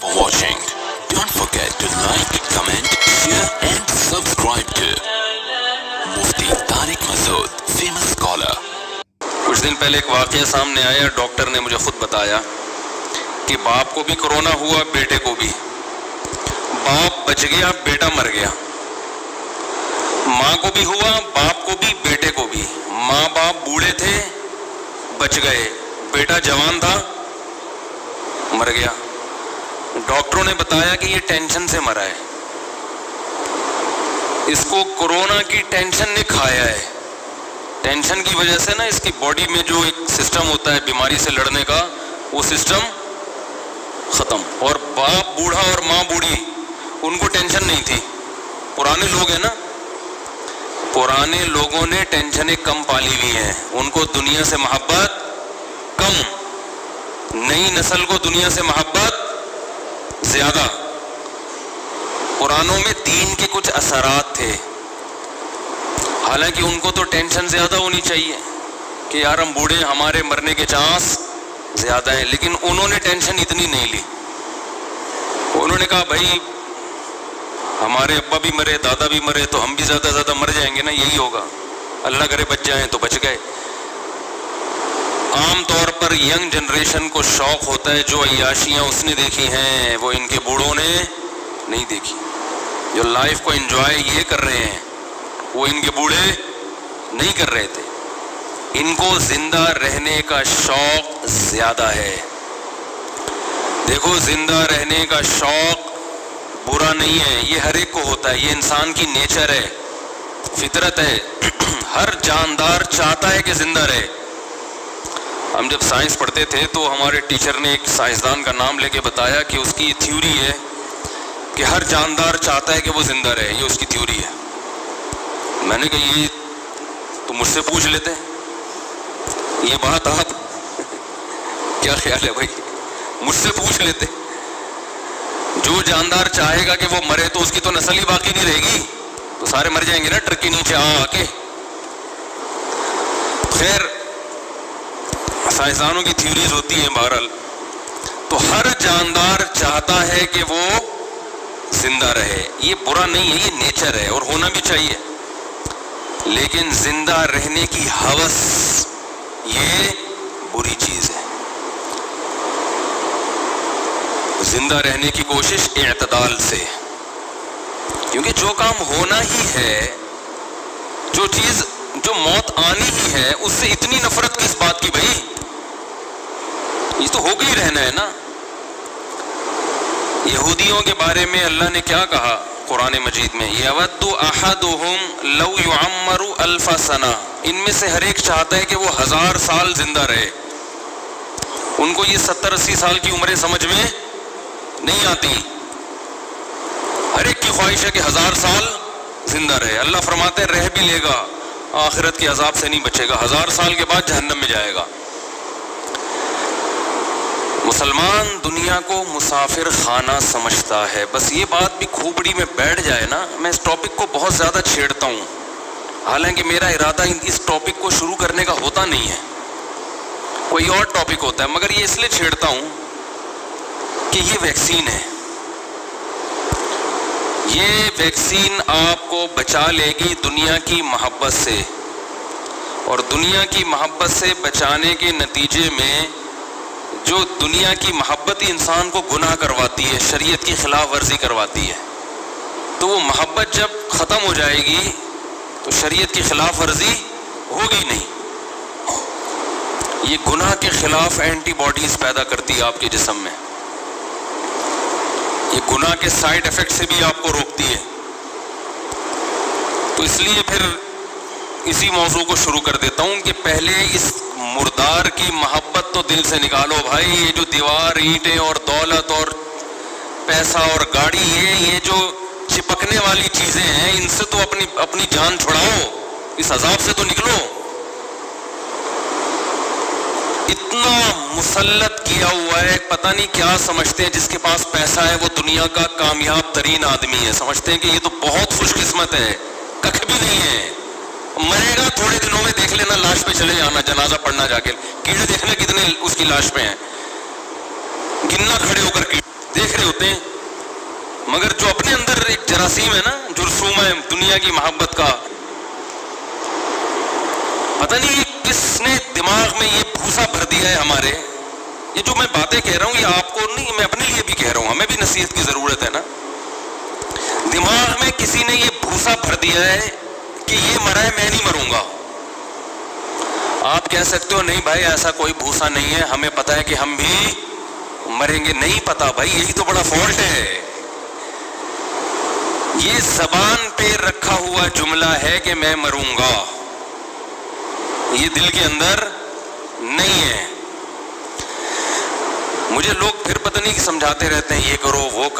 for watching. Don't forget to like, comment, share and subscribe to Mufti Tariq Masood, famous scholar. کچھ دن پہلے ایک واقعہ سامنے آیا. ڈاکٹر نے مجھے خود بتایا کہ باپ کو بھی کرونا ہوا, بیٹے کو بھی. باپ بچ گیا, بیٹا مر گیا. ماں کو بھی ہوا, باپ کو بھی, بیٹے کو بھی. ماں باپ بوڑھے تھے, بچ گئے. بیٹا جوان تھا, مر گیا. ڈاکٹروں نے بتایا کہ یہ ٹینشن سے مرا ہے, اس کو کرونا کی ٹینشن نے کھایا ہے. ٹینشن کی وجہ سے نا اس کی باڈی میں جو ایک سسٹم ہوتا ہے بیماری سے لڑنے کا, وہ سسٹم ختم. اور باپ بوڑھا اور ماں بوڑھی, ان کو ٹینشن نہیں تھی. پرانے لوگ ہیں نا, پرانے لوگوں نے ٹینشنیں کم پالی ہوئی ہیں, ان کو دنیا سے محبت کم. نئی نسل کو دنیا سے محبت زیادہ. پرانوں میں دین کے کچھ اثرات تھے, حالانکہ ان کو تو ٹینشن زیادہ ہونی چاہیے کہ یار ہم بوڑھے, ہمارے مرنے کے چانس زیادہ ہیں, لیکن انہوں نے ٹینشن اتنی نہیں لی. انہوں نے کہا بھائی ہمارے ابا بھی مرے, دادا بھی مرے, تو ہم بھی زیادہ سے زیادہ مر جائیں گے نا, یہی ہوگا. اللہ کرے بچ جائیں تو بچ گئے. عام طور پر ینگ جنریشن کو شوق ہوتا ہے جو عیاشیاں اس نے دیکھی ہیں وہ ان کے بوڑھوں نے نہیں دیکھی. جو لائف کو انجوائے یہ کر رہے ہیں وہ ان کے بوڑھے نہیں کر رہے تھے. ان کو زندہ رہنے کا شوق زیادہ ہے. دیکھو زندہ رہنے کا شوق برا نہیں ہے, یہ ہر ایک کو ہوتا ہے, یہ انسان کی نیچر ہے, فطرت ہے. ہر جاندار چاہتا ہے کہ زندہ رہے. ہم جب سائنس پڑھتے تھے تو ہمارے ٹیچر نے ایک سائنسدان کا نام لے کے بتایا کہ اس کی تھیوری ہے کہ ہر جاندار چاہتا ہے کہ وہ زندہ رہے, یہ اس کی تھیوری ہے. میں نے کہا یہ تو مجھ سے پوچھ لیتے, یہ بات آپ کیا خیال ہے بھائی, مجھ سے پوچھ لیتے. جو جاندار چاہے گا کہ وہ مرے تو اس کی تو نسل ہی باقی نہیں رہے گی, تو سارے مر جائیں گے نا ٹرک کے نیچے آ کے. خیر سائنسدانوں کی تھیوریز ہوتی ہیں بہرحال. تو ہر جاندار چاہتا ہے کہ وہ زندہ رہے, یہ برا نہیں ہے, یہ نیچر ہے اور ہونا بھی چاہیے. لیکن زندہ رہنے کی ہوس یہ بری چیز ہے. زندہ رہنے کی کوشش اعتدال سے, کیونکہ جو کام ہونا ہی ہے, جو چیز جو موت آنی ہی ہے, اس سے اتنی نفرت کس بات کی بھائی, یہ تو ہو گئی رہنا ہے نا. یہودیوں کے بارے میں اللہ نے کیا کہا قرآن مجید میں, یود احدہم لو یعمر الف سنہ, ان میں سے ہر ایک چاہتا ہے کہ وہ 1000 سال زندہ رہے. ان کو یہ 70-80 سال کی عمریں سمجھ میں نہیں آتی. ہر ایک کی خواہش ہے کہ 1000 سال زندہ رہے. اللہ فرماتے ہیں رہ بھی لے گا, آخرت کے عذاب سے نہیں بچے گا, 1000 سال کے بعد جہنم میں جائے گا. مسلمان دنیا کو مسافر خانہ سمجھتا ہے. بس یہ بات بھی کھوپڑی میں بیٹھ جائے نا. میں اس ٹاپک کو بہت زیادہ چھیڑتا ہوں, حالانکہ میرا ارادہ اس ٹاپک کو شروع کرنے کا ہوتا نہیں ہے, کوئی اور ٹاپک ہوتا ہے, مگر یہ اس لیے چھیڑتا ہوں کہ یہ ویکسین ہے. یہ ویکسین آپ کو بچا لے گی دنیا کی محبت سے, اور دنیا کی محبت سے بچانے کے نتیجے میں جو دنیا کی محبت ہی انسان کو گناہ کرواتی ہے, شریعت کی خلاف ورزی کرواتی ہے, تو وہ محبت جب ختم ہو جائے گی تو شریعت کی خلاف ورزی ہوگی نہیں. یہ گناہ کے خلاف اینٹی باڈیز پیدا کرتی ہے آپ کے جسم میں, یہ گناہ کے سائیڈ ایفیکٹ سے بھی آپ کو روکتی ہے. تو اس لیے پھر اسی موضوع کو شروع کر دیتا ہوں کہ پہلے اس مردار کی محبت تو دل سے نکالو بھائی. یہ جو دیوار, اینٹیں اور دولت اور پیسہ اور گاڑی, یہ جو چپکنے والی چیزیں ہیں, ان سے تو اپنی جان چھڑاؤ, اس عذاب سے تو نکلو. اتنا مسلط کیا ہوا ہے, پتہ نہیں کیا سمجھتے ہیں جس کے پاس پیسہ ہے وہ دنیا کا کامیاب ترین آدمی ہے. سمجھتے ہیں کہ یہ تو بہت خوش قسمت ہے, ککھ بھی نہیں ہے. مرے گا تھوڑے دنوں میں, دیکھ لینا لاش پہ چلے جانا, جنازہ پڑھنا جا کے, کیڑے دیکھنا کتنے اس کی لاش پہ ہیں, گننا کھڑے ہو کر کے, دیکھ رہے ہو ہوتے ہیں, مگر جو اپنے اندر ایک جراثیم ہے نا, جرثومہ ہے دنیا کی محبت کا, پتہ نہیں کس نے دماغ میں یہ بھوسا بھر دیا ہے ہمارے. یہ جو میں باتیں کہہ رہا ہوں یہ آپ کو نہیں, میں اپنے لیے بھی کہہ رہا ہوں, ہمیں بھی نصیحت کی ضرورت ہے نا. دماغ میں کسی نے یہ بھوسا بھر دیا ہے کہ یہ مرا ہے میں نہیں مروں گا. آپ کہہ سکتے ہو نہیں بھائی ایسا کوئی بھوسا نہیں ہے, ہمیں پتہ ہے کہ ہم بھی مریں گے. نہیں پتا بھائی, یہی تو بڑا فالٹ ہے. یہ زبان پہ رکھا ہوا جملہ ہے کہ میں مروں گا, یہ دل کے اندر نہیں ہے. مجھے لوگ پھر پتہ نہیں کہ سمجھاتے رہتے ہیں یہ کرو وہ